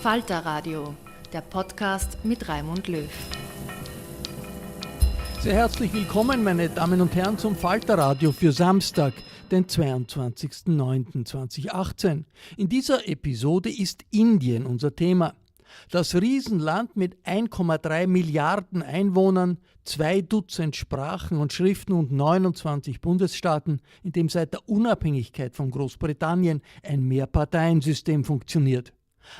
FALTER-Radio, der Podcast mit Raimund Löw. Sehr herzlich willkommen, meine Damen und Herren, zum FALTER-Radio für Samstag, den 22.09.2018. In dieser Episode ist Indien unser Thema. Das Riesenland mit 1,3 Milliarden Einwohnern, 2 Dutzend Sprachen und Schriften und 29 Bundesstaaten, in dem seit der Unabhängigkeit von Großbritannien ein Mehrparteiensystem funktioniert.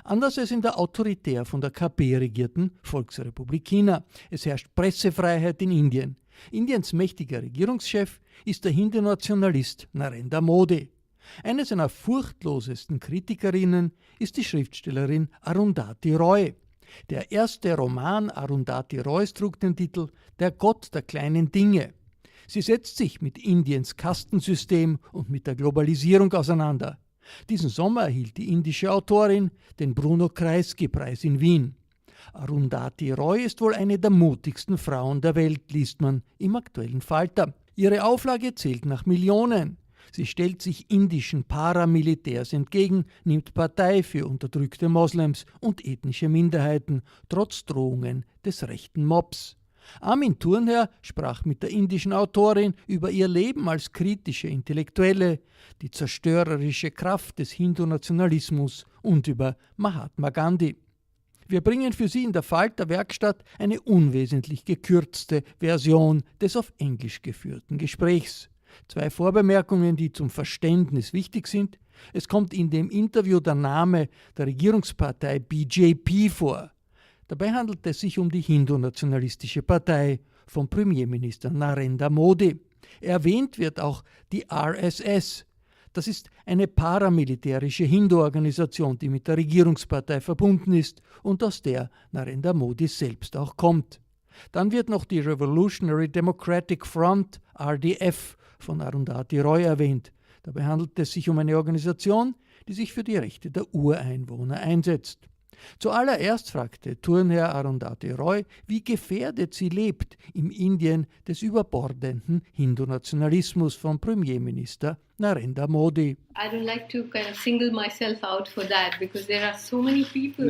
Anders als in der autoritär von der KP regierten Volksrepublik China. Es herrscht Pressefreiheit in Indien. Indiens mächtiger Regierungschef ist der Hindu-Nationalist Narenda Modi. Eine seiner furchtlosesten Kritikerinnen ist die Schriftstellerin Arundhati Roy. Der erste Roman Arundhati Roys trug den Titel Der Gott, der kleinen Dinge. Sie setzt sich mit Indiens Kastensystem und mit der Globalisierung auseinander. Diesen Sommer erhielt die indische Autorin den Bruno-Kreisky-Preis in Wien. Arundhati Roy ist wohl eine der mutigsten Frauen der Welt, liest man im aktuellen Falter. Ihre Auflage zählt nach Millionen. Sie stellt sich indischen Paramilitärs entgegen, nimmt Partei für unterdrückte Moslems und ethnische Minderheiten, trotz Drohungen des rechten Mobs. Armin Thurnher sprach mit der indischen Autorin über ihr Leben als kritische Intellektuelle, die zerstörerische Kraft des Hindu-Nationalismus und über Mahatma Ghandi. Wir bringen für Sie in der Falter-Werkstatt eine unwesentlich gekürzte Version des auf Englisch geführten Gesprächs. 2 Vorbemerkungen, die zum Verständnis wichtig sind. Es kommt in dem Interview der Name der Regierungspartei BJP vor. Dabei handelt es sich um die Hindu-Nationalistische Partei von Premierminister Narenda Modi. Erwähnt wird auch die RSS. Das ist eine paramilitärische Hindu-Organisation, die mit der Regierungspartei verbunden ist und aus der Narenda Modi selbst auch kommt. Dann wird noch die Revolutionary Democratic Front, RDF, von Arundhati Roy erwähnt. Dabei handelt es sich um eine Organisation, die sich für die Rechte der Ureinwohner einsetzt. Zuallererst fragte Thurnher Arundhati Roy, wie gefährdet sie lebt im Indien des überbordenden Hindu-Nationalismus von Premierminister Narenda Modi. I don't like to kind of single myself out for that because there are so many people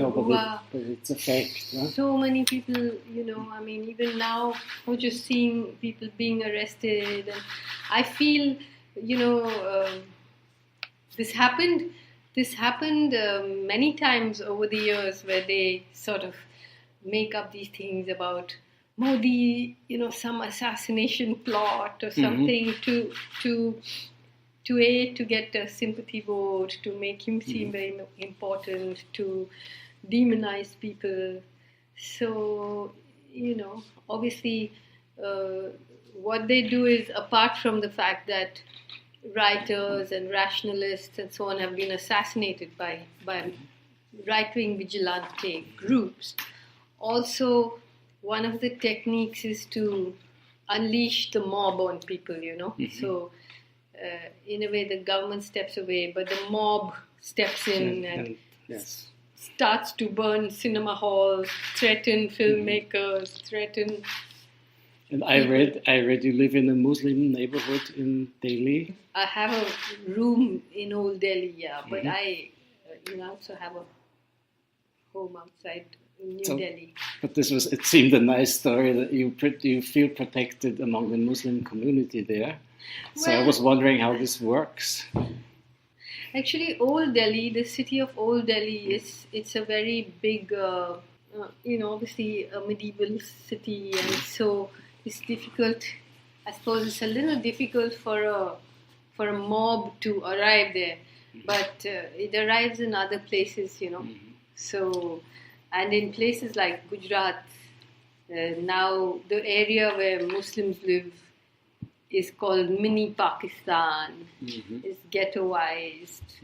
but it's a fact. No? So many people, I mean, even now, I'm just seeing people being arrested, and I feel, this happened many times over the years where they sort of make up these things about Modi, some assassination plot or something to get a sympathy vote, to make him seem very important, to demonize people. So, obviously what they do is, apart from the fact that writers and rationalists and so on have been assassinated by right-wing vigilante groups. Also, one of the techniques is to unleash the mob on people, So, in a way, the government steps away, but the mob steps in and starts to burn cinema halls, threaten filmmakers, threaten... And I read you live in a Muslim neighborhood in Delhi. I have a room in Old Delhi, but I also have a home outside New Delhi. But it seemed a nice story that you feel protected among the Muslim community there. So I was wondering how this works. Actually, Old Delhi, the city of Old Delhi, it's a very big, obviously a medieval city, and so it's difficult. I suppose it's a little difficult for a mob to arrive there, but it arrives in other places, So, and in places like Gujarat, now the area where Muslims live is called mini Pakistan. It's ghettoized.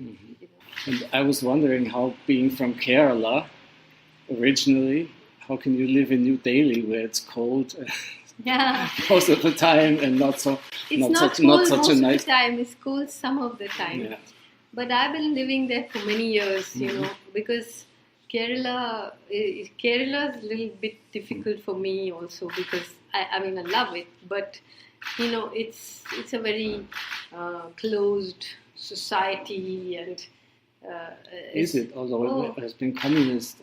And I was wondering how, being from Kerala originally, how can you live in New Delhi where it's cold? Most of the time, and not such a nice. It's cold most of the time. It's cold some of the time. Yeah. But I've been living there for many years, because Kerala is a little bit difficult for me also, because I love it, but it's a very closed society, and Is it? Although it has been communist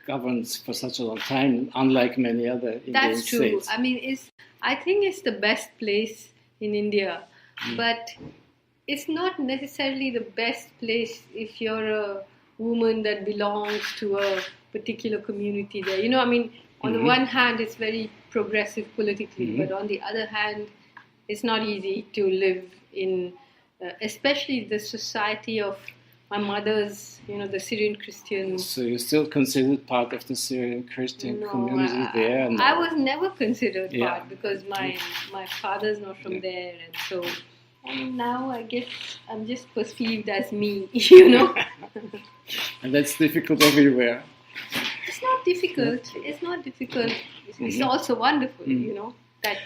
governed for such a long time, unlike many other Indian That's true. states. I mean, I think it's the best place in India, but it's not necessarily the best place if you're a woman that belongs to a particular community there. You know, I mean, on the one hand, it's very progressive politically, but on the other hand, it's not easy to live in, especially the society of my mother's, the Syrian Christians. So you're still considered part of the Syrian Christian community there? No, I was never considered part because my father's not from there, and so now I guess I'm just perceived as me, And that's difficult everywhere. It's not difficult. It's not difficult. It's also wonderful, that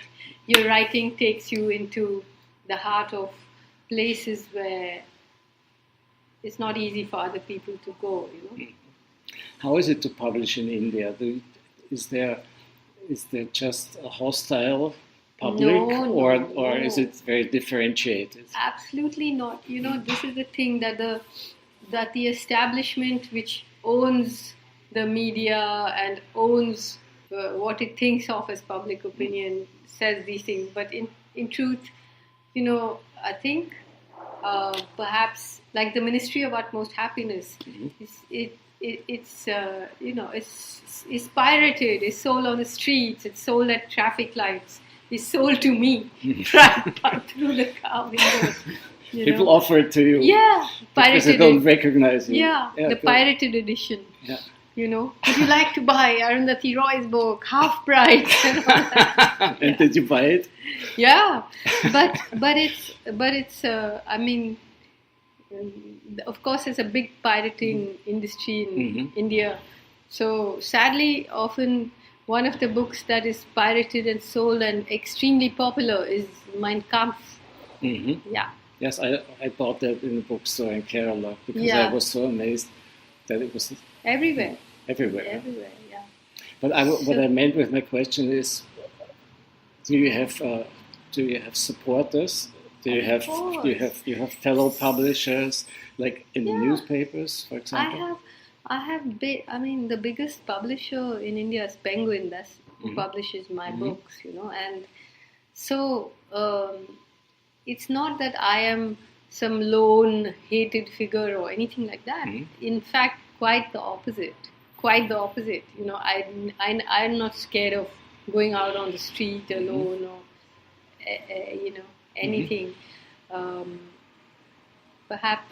your writing takes you into the heart of places where it's not easy for other people to go, How is it to publish in India? Is there just a hostile public, or is it very differentiated? Absolutely not. This is the thing that the establishment which owns the media and owns what it thinks of as public opinion says these things. But in truth, I think perhaps like the Ministry of Utmost Happiness, it's pirated, it's sold on the streets, it's sold at traffic lights, it's sold to me right through the car windows. People offer it to you. Yeah, because they don't recognize you. Yeah, the pirated edition. Yeah. Would you like to buy Arundhati Roy's book, half price? And all that. And did you buy it? Yeah, but it's I mean, of course, there's a big pirating industry in India. So sadly, often one of the books that is pirated and sold and extremely popular is Mein Kampf. Yeah. Yes, I bought that in the bookstore in Kerala because I was so amazed that it was everywhere. Everywhere, yeah. But what I meant with my question is, do you have supporters? Do you have fellow publishers, like in the newspapers, for example? I have the biggest publisher in India is Penguin. That publishes my books, and so it's not that I am some lone hated figure or anything like that. In fact, quite the opposite. I'm not scared of going out on the street alone or anything. Perhaps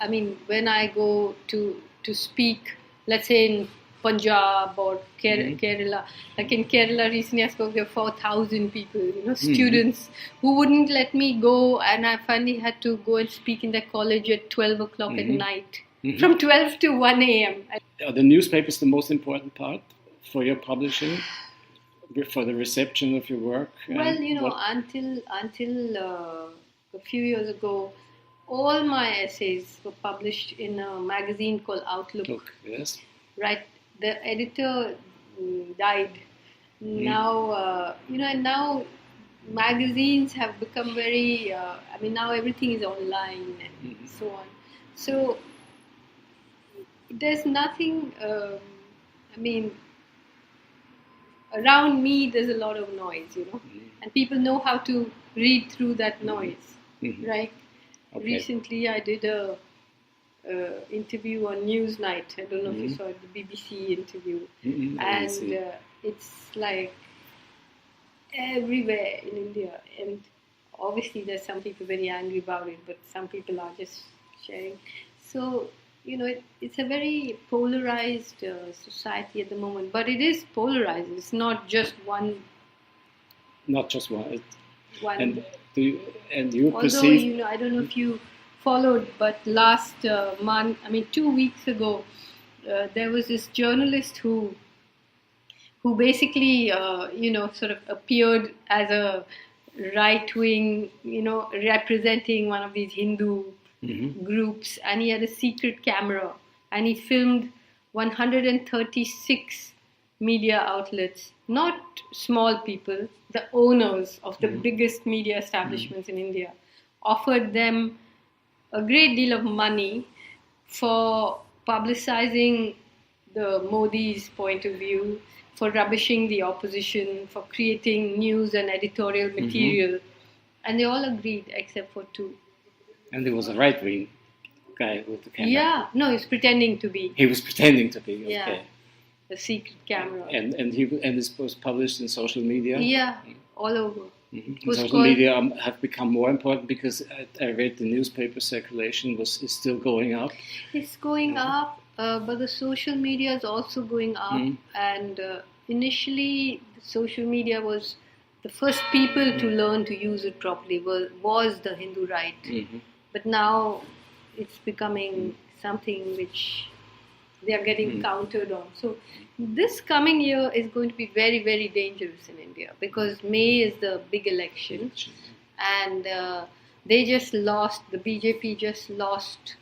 when I go to speak, let's say in Punjab or Kerala, like in Kerala recently I spoke, there were 4,000 people, students who wouldn't let me go, and I finally had to go and speak in their college at 12 o'clock at night, from 12 to 1 a.m. Are the newspapers the most important part for your publishing, for the reception of your work? Well, until a few years ago, all my essays were published in a magazine called Outlook. Yes. Right. The editor died. Now, and now magazines have become very, now everything is online and so on. So there's nothing, around me there's a lot of noise, and people know how to read through that noise, right? Okay. Recently I did a interview on Newsnight. I don't know if you saw it, the BBC interview, and it's like everywhere in India, and obviously there's some people very angry about it, but some people are just sharing. So it's a very polarized society at the moment, but it is polarized. It's not just one. Not just one. One. And you although, perceive. I don't know if you followed, but last month, 2 weeks ago, there was this journalist who basically, sort of appeared as a right-wing, representing one of these Hindu groups, and he had a secret camera, and he filmed 136 media outlets, not small people, the owners of the biggest media establishments in India, offered them a great deal of money for publicizing the Modi's point of view, for rubbishing the opposition, for creating news and editorial material. And they all agreed except for two. And there was a right-wing guy with the camera. Yeah, no, he was pretending to be. He was pretending to be, okay. Yeah, a secret camera. And this was published in social media? Yeah, all over. Social media have become more important because I read the newspaper circulation is still going up. It's going up, but the social media is also going up. And initially, social media was the first people to learn to use it properly was the Hindu right. But now it's becoming something which they are getting countered on. So this coming year is going to be very, very dangerous in India because May is the big election. And they just lost, the BJP just lost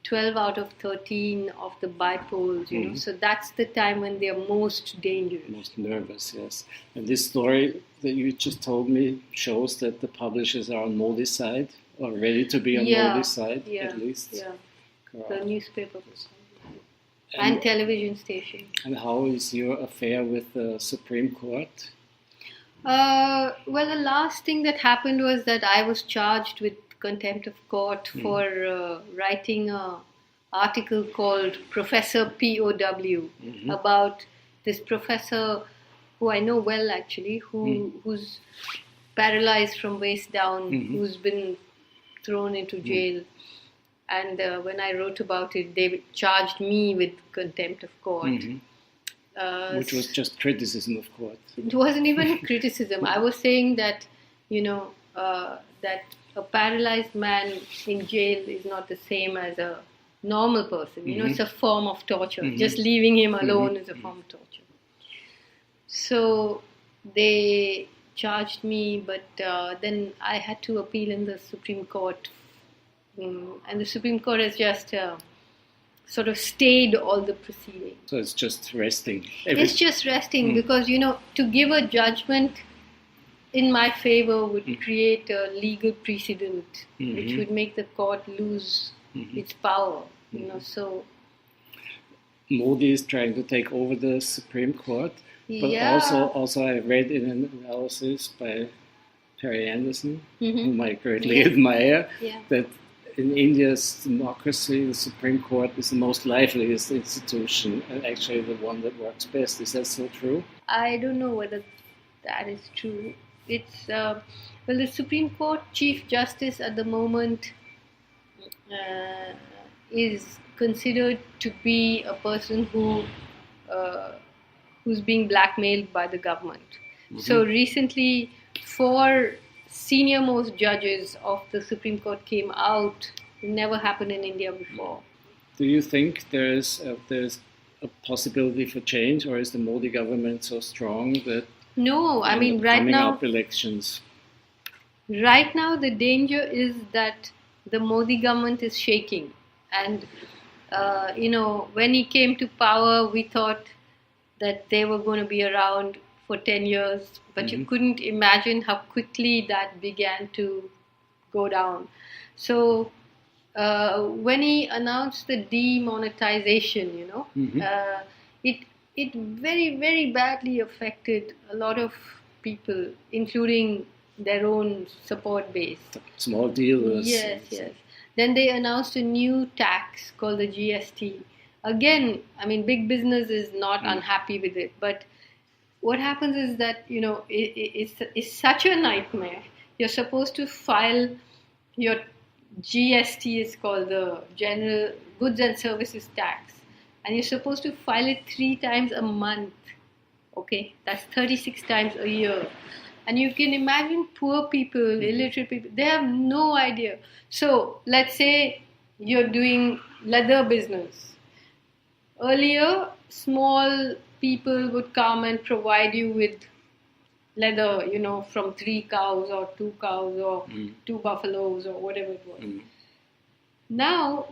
12 out of 13 of the by-polls, you know. So that's the time when they are most dangerous. Most nervous, yes. And this story that you just told me shows that the publishers are on Modi's side, or ready to be on Modi's side, at least. Yeah, the newspaper and television station. And how is your affair with the Supreme Court? Well, the last thing that happened was that I was charged with contempt of court for writing an article called Professor POW about this professor who I know well actually, who's paralyzed from waist down, who's been thrown into jail. And when I wrote about it, they charged me with contempt of court. Which was just criticism of court. It wasn't even criticism. I was saying that, you know, that a paralyzed man in jail is not the same as a normal person. You know, it's a form of torture. Just leaving him alone is a form of torture. So they charged me, but then I had to appeal in the Supreme Court. And the Supreme Court has just sort of stayed all the proceedings. So it's just resting. It's just resting because, you know, to give a judgment in my favor would create a legal precedent which would make the court lose its power. You know, so Modi is trying to take over the Supreme Court, but also I read in an analysis by Perry Anderson, whom I greatly admire, that in India's democracy, the Supreme Court is the most liveliest institution and actually the one that works best. Is that still true? I don't know whether that is true. It's well, the Supreme Court Chief Justice at the moment is considered to be a person who's being blackmailed by the government. So recently, 4 senior-most judges of the Supreme Court came out. It never happened in India before. Do you think there's a possibility for change, or is the Modi government so strong that no? I mean, right now, up elections. Right now, the danger is that the Modi government is shaking, and you know, when he came to power, we thought that they were going to be around for 10 years, but you couldn't imagine how quickly that began to go down. So when he announced the demonetization, you know, it very, very badly affected a lot of people, including their own support base. Small dealers. Yes. Then they announced a new tax called the GST. Again, I mean, big business is not unhappy with it, but what happens is that, you know, it's such a nightmare. You're supposed to file your GST, is called the General Goods and Services Tax, and you're supposed to file it 3 times a month. Okay, that's 36 times a year. And you can imagine poor people, illiterate people, they have no idea. So let's say you're doing leather business. Earlier, small people would come and provide you with leather, you know, from 3 cows or 2 cows or 2 buffaloes or whatever it was. Now,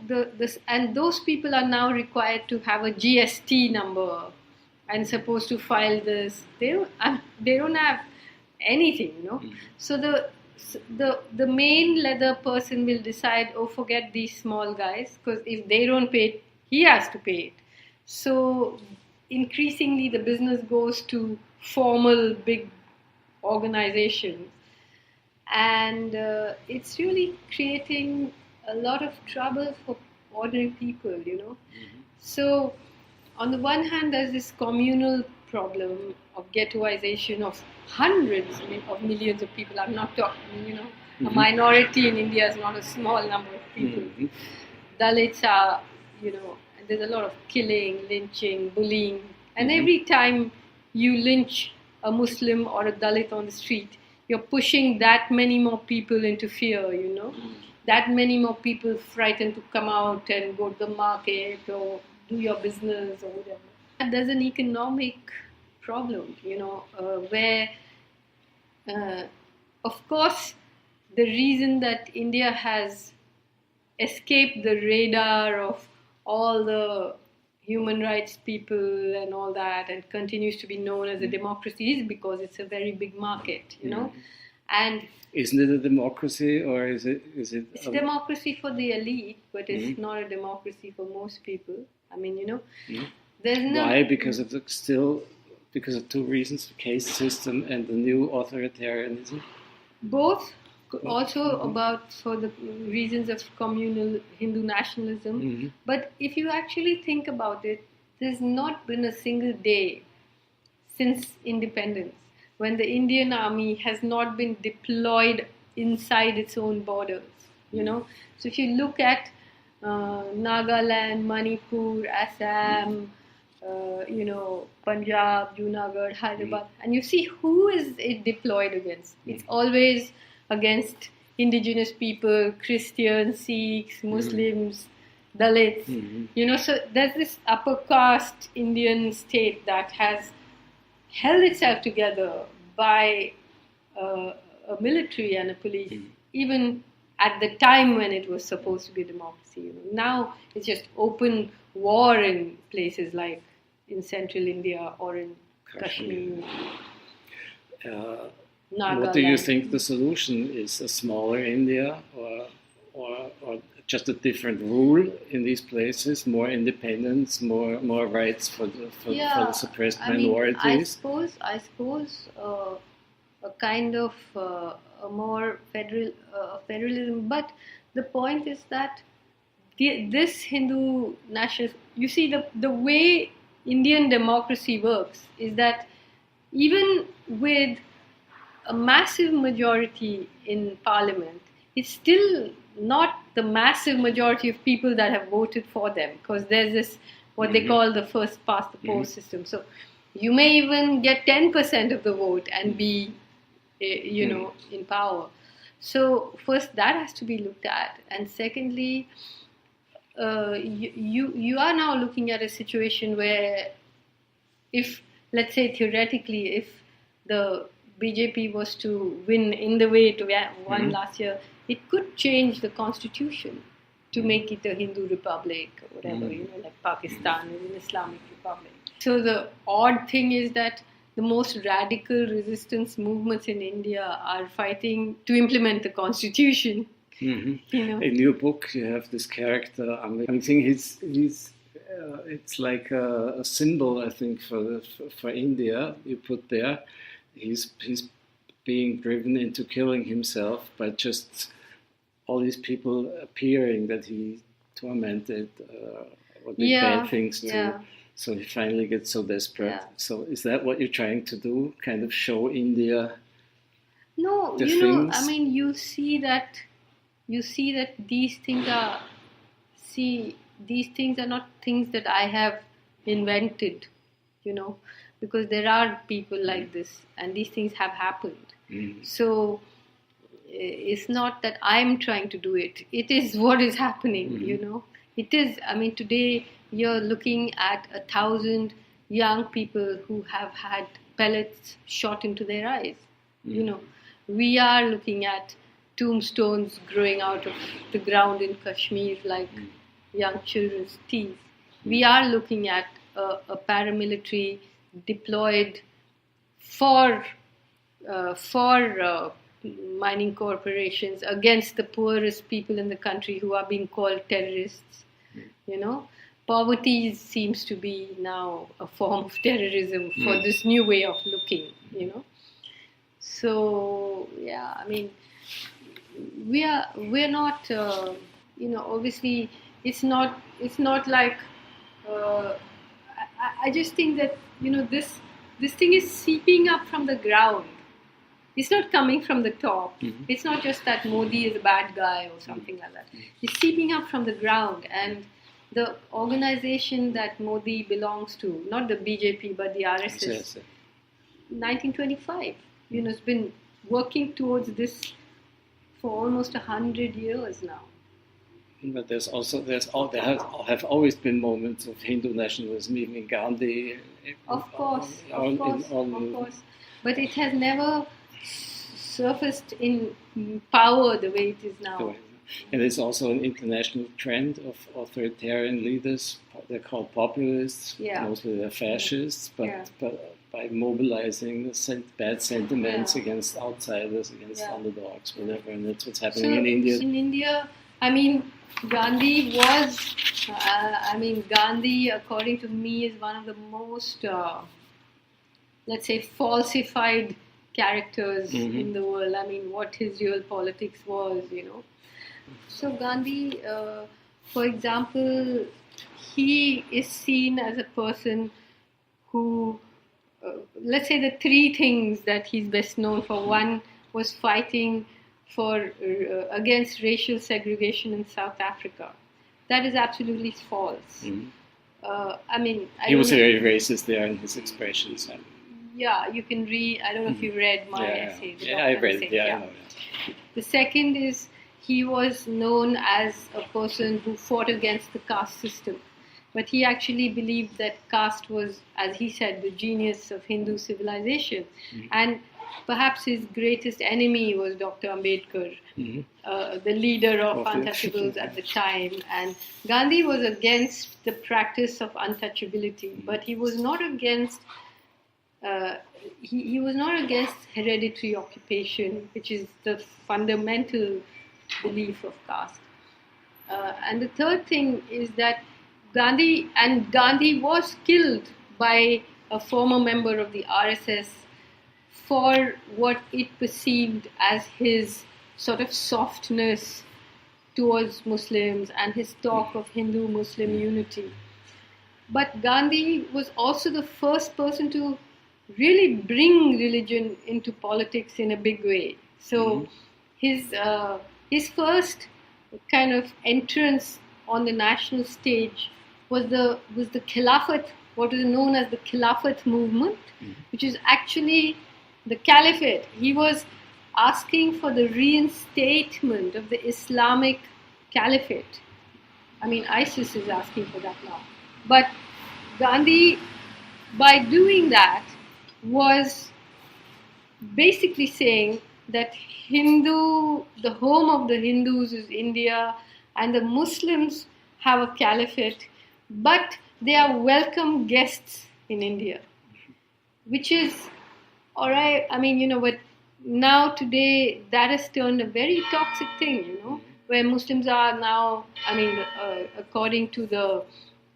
those people are now required to have a GST number and supposed to file this. They don't have anything, you know. So the main leather person will decide, oh, forget these small guys, because if they don't pay it, he has to pay it. So increasingly the business goes to formal big organizations, and it's really creating a lot of trouble for ordinary people, So on the one hand, there's this communal problem of ghettoization of hundreds of millions of people. I'm not talking, a minority in India is not a small number of people. Dalits are, and there's a lot of killing, lynching, bullying. And every time you lynch a Muslim or a Dalit on the street, you're pushing that many more people into fear, That many more people frightened to come out and go to the market or do your business or whatever. And there's an economic problem, where, of course, the reason that India has escaped the radar of all the human rights people and all that and continues to be known as a democracy is because it's a very big market, And isn't it a democracy, or is it? It's a democracy for the elite, but it's not a democracy for most people. I mean, there's no. Why? Because of two reasons: the caste system and the new authoritarianism. Both. Also for the reasons of communal Hindu-Nationalism. But if you actually think about it, there's not been a single day since independence when the Indian army has not been deployed inside its own borders, So if you look at Nagaland, Manipur, Assam, Punjab, Junagadh, Hyderabad, and you see who is it deployed against. It's always against indigenous people, Christians, Sikhs, Muslims, Dalits. So there's this upper caste Indian state that has held itself together by a military and a police, even at the time when it was supposed to be a democracy. Now it's just open war in places like in central India or in Kashmir. What do you think the solution is? A smaller India, or just a different rule in these places? More independence, more rights for the suppressed minorities. I suppose a kind of a more federalism. But the point is that this Hindu national, you see, the way Indian democracy works is that even with a massive majority in parliament, it's still not the massive majority of people that have voted for them, because there's this what they call the first past the post system. So you may even get 10% of the vote and be in power. So first that has to be looked at, and secondly, you are now looking at a situation where, if let's say theoretically, if the BJP was to win in the way it won last year, it could change the constitution to make it a Hindu republic or whatever, like Pakistan is an Islamic republic. So the odd thing is that the most radical resistance movements in India are fighting to implement the constitution. In your book, you have this character. I think it's like a symbol, I think, for India. You put there. He's being driven into killing himself by just all these people appearing that he tormented or did bad things to. So he finally gets so desperate. Yeah. So is that what you're trying to do? Kind of show India? No, things? I mean, you see that these things are not things that I have invented, because there are people like this and these things have happened. So it's not that I'm trying to do it. It is what is happening, It is, I mean, today you're looking at 1,000 young people who have had pellets shot into their eyes. We are looking at tombstones growing out of the ground in Kashmir like young children's teeth. We are looking at a paramilitary deployed for mining corporations, against the poorest people in the country who are being called terrorists. Poverty seems to be now a form of terrorism for this new way of looking. So yeah, I mean, we're not. Obviously, it's not like. I just think that this thing is seeping up from the ground. It's not coming from the top. It's not just that Modi is a bad guy or something like that. It's seeping up from the ground, and the organization that Modi belongs to, not the BJP but the RSS, 1925, has been working towards this for almost 100 years now. But there have always been moments of Hindu nationalism, even in Ghandi. Of course. But it has never surfaced in power the way it is now. And it's also an international trend of authoritarian leaders. They're called populists, mostly they're fascists, but by mobilizing the bad sentiments against outsiders, against underdogs, whatever, and that's what's happening in India. In India, I mean, Gandhi was, Gandhi, according to me, is one of the most, let's say, falsified characters in the world. I mean, what his real politics was, So Gandhi, for example, he is seen as a person who, let's say the three things that he's best known for. One was fighting against racial segregation in South Africa. That is absolutely false. He was very racist there in his expressions. Yeah, you can read. I don't know if you read my essay. I read it. I know that. The second is he was known as a person who fought against the caste system, but he actually believed that caste was, as he said, the genius of Hindu civilization, and perhaps his greatest enemy was Dr. Ambedkar, the leader of untouchables at the time. And Gandhi was against the practice of untouchability, but he was not against he was not against hereditary occupation, which is the fundamental belief of caste. And the third thing is that Gandhi was killed by a former member of the RSS for what it perceived as his sort of softness towards Muslims and his talk of Hindu-Muslim unity. But Gandhi was also the first person to really bring religion into politics in a big way. So his first kind of entrance on the national stage was the Khilafat, what is known as the Khilafat movement, which is actually the caliphate. He was asking for the reinstatement of the Islamic caliphate. I mean, ISIS is asking for that now. But Gandhi, by doing that, was basically saying that the home of the Hindus is India, and the Muslims have a caliphate, but they are welcome guests in India, which is, all right, I mean, but now today that has turned a very toxic thing, where Muslims are now, according to the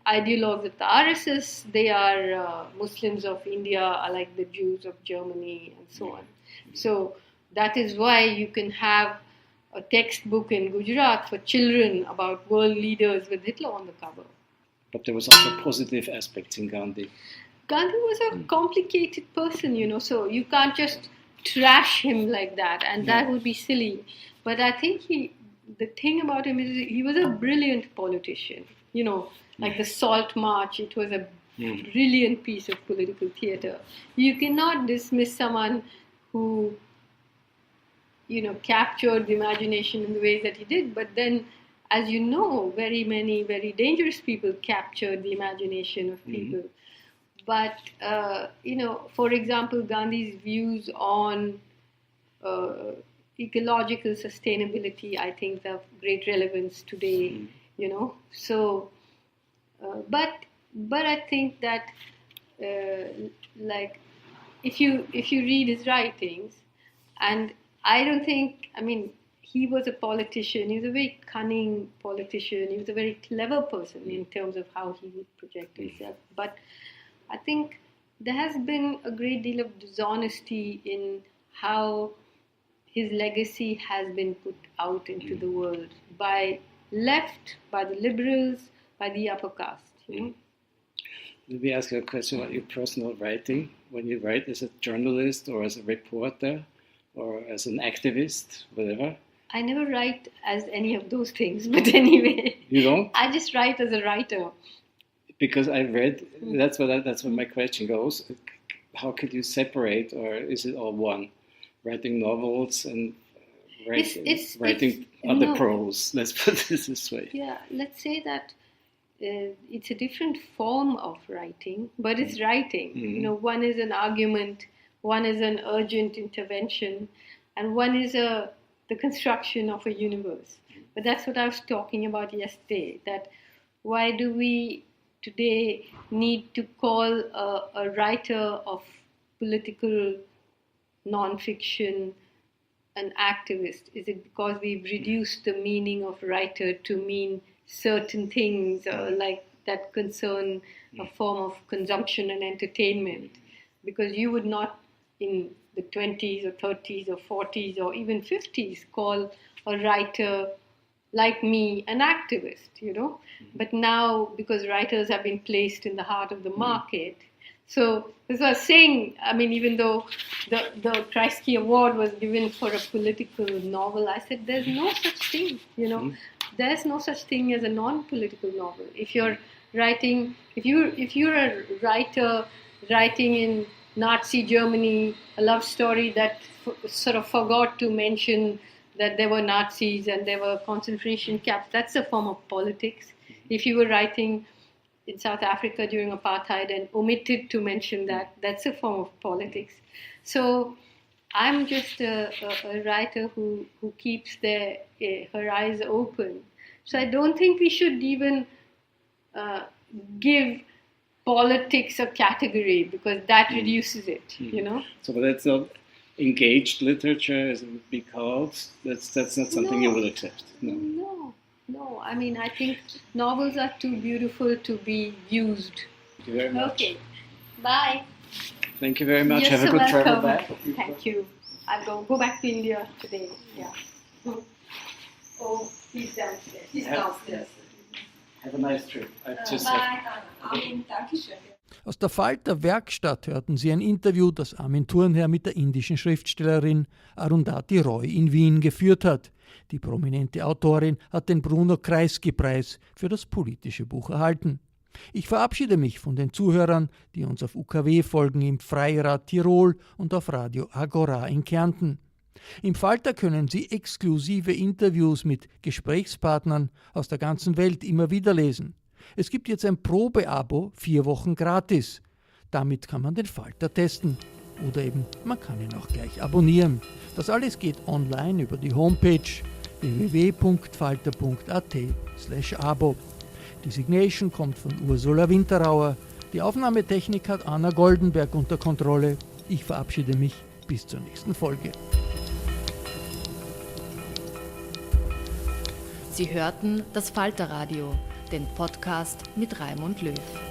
ideologues of the RSS, they are Muslims of India are like the Jews of Germany and so on. So that is why you can have a textbook in Gujarat for children about world leaders with Hitler on the cover. But there was also positive aspects in Gandhi. Gandhi was a complicated person, so you can't just trash him like that, and that would be silly. But I think the thing about him is he was a brilliant politician, like the Salt March, it was a brilliant piece of political theatre. You cannot dismiss someone who, captured the imagination in the ways that he did, but then, as you know, very many very dangerous people captured the imagination of people. But, for example, Gandhi's views on ecological sustainability, I think, are of great relevance today, So, but I think that, if you read his writings, and I don't think, he was a politician. He was a very cunning politician. He was a very clever person in terms of how he would project himself. But I think there has been a great deal of dishonesty in how his legacy has been put out into the world by left, by the liberals, by the upper caste. Let me ask you a question about your personal writing. When you write as a journalist or as a reporter or as an activist, whatever? I never write as any of those things, but anyway. You don't? I just write as a writer. Because I read, that's where my question goes. How could you separate, or is it all one? Writing novels and writing other prose, let's put it this way. Yeah, let's say that it's a different form of writing, but it's writing. Mm-hmm. One is an argument, one is an urgent intervention, and one is the construction of a universe. But that's what I was talking about yesterday, that why do we today need to call a writer of political non-fiction an activist? Is it because we've reduced the meaning of writer to mean certain things like that concern a form of consumption and entertainment? Because you would not in the 20s or 30s or 40s or even 50s call a writer like me an activist, But now, because writers have been placed in the heart of the market, so as I was saying, even though the Kreisky Award was given for a political novel, I said there's no such thing, There's no such thing as a non-political novel. If you're writing, if you're a writer writing in Nazi Germany, a love story that sort of forgot to mention that there were Nazis and there were concentration camps, that's a form of politics. If you were writing in South Africa during apartheid and omitted to mention that, that's a form of politics. So I'm just a writer who keeps her eyes open. So I don't think we should even give politics a category, because that reduces it, So but that's not engaged literature, as it would be called. That's not something you will accept. No. I think novels are too beautiful to be used. Thank you very much. Okay. Bye. Thank you very much. You're Have a good welcome. travel back. Thank you. I'll go back to India today. Yeah. Oh, he's downstairs. He's downstairs. Have a nice trip. Bye. Armin, danke schön. Aus der Falter-Werkstatt hörten Sie ein Interview, das Armin Thurnher mit der indischen Schriftstellerin Arundhati Roy in Wien geführt hat. Die prominente Autorin hat den Bruno-Kreisky-Preis für das politische Buch erhalten. Ich verabschiede mich von den Zuhörern, die uns auf UKW folgen im Freirad Tirol und auf Radio Agora in Kärnten. Im Falter können Sie exklusive Interviews mit Gesprächspartnern aus der ganzen Welt immer wieder lesen. Es gibt jetzt ein Probeabo, 4 Wochen gratis. Damit kann man den Falter testen. Oder eben, man kann ihn auch gleich abonnieren. Das alles geht online über die Homepage www.falter.at/abo. Die Signation kommt von Ursula Winterauer. Die Aufnahmetechnik hat Anna Goldenberg unter Kontrolle. Ich verabschiede mich bis zur nächsten Folge. Sie hörten das Falter-Radio, den Podcast mit Raimund Löw.